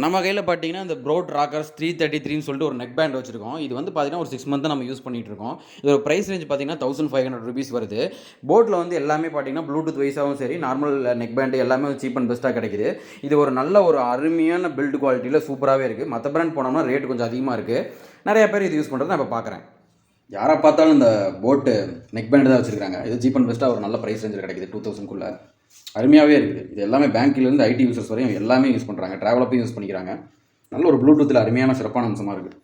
நம்ம கையில் பார்த்தீங்கன்னா இந்த ப்ரோட் ராக்கர்ஸ் 333ன்னு சொல்லிட்டு ஒரு நெக் பேண்ட் வச்சிருக்கோம். இது வந்து பார்த்தீங்கன்னா ஒரு 6 மந்த் நம்ம யூஸ் பண்ணிட்டு இருக்கோம். இதோட பிரைஸ் ரேஞ்ச் பார்த்தீங்கன்னா 1500 ரூபீஸ் வருது. போட்டில் வந்து எல்லாமே பார்த்தீங்கன்னா ப்ளூடூத் வைஸாகவும் சரி, நார்மல் நெக் பேண்ட் எல்லாமே சீப் அண்ட் பெஸ்ட்டாக கிடைக்குது. இது ஒரு நல்ல ஒரு அருமையான பில்டு குவாலிட்டியில் சூப்பராகவே இருக்குது. மற்ற பிராண்ட் போனோம்னா ரேட் கொஞ்சம் அதிகமாக இருக்குது. நிறைய பேர் இது யூஸ் பண்ணுறது நான் இப்போ பார்க்குறேன். யாரை பார்த்தாலும் இந்த போட்டு நெக் பேண்ட் தான் வச்சுருக்காங்க. இது சீப் அண்ட் பெஸ்ட்டாக ஒரு நல்ல ப்ரைஸ் ரேஞ்சில் கிடைக்குது. 2000க்குள்ளே அருமையாகவே இருக்குது. இது எல்லாமே பேங்க்லேருந்து ஐடி யூசர்ஸ் வரையும் எல்லாமே யூஸ் பண்ணுறாங்க. ட்ராவலப்பையும் யூஸ் பண்ணிக்கிறாங்க. நல்ல ஒரு ப்ளூடூத்தில் அருமையான சிறப்பான அம்சமாக இருக்குது.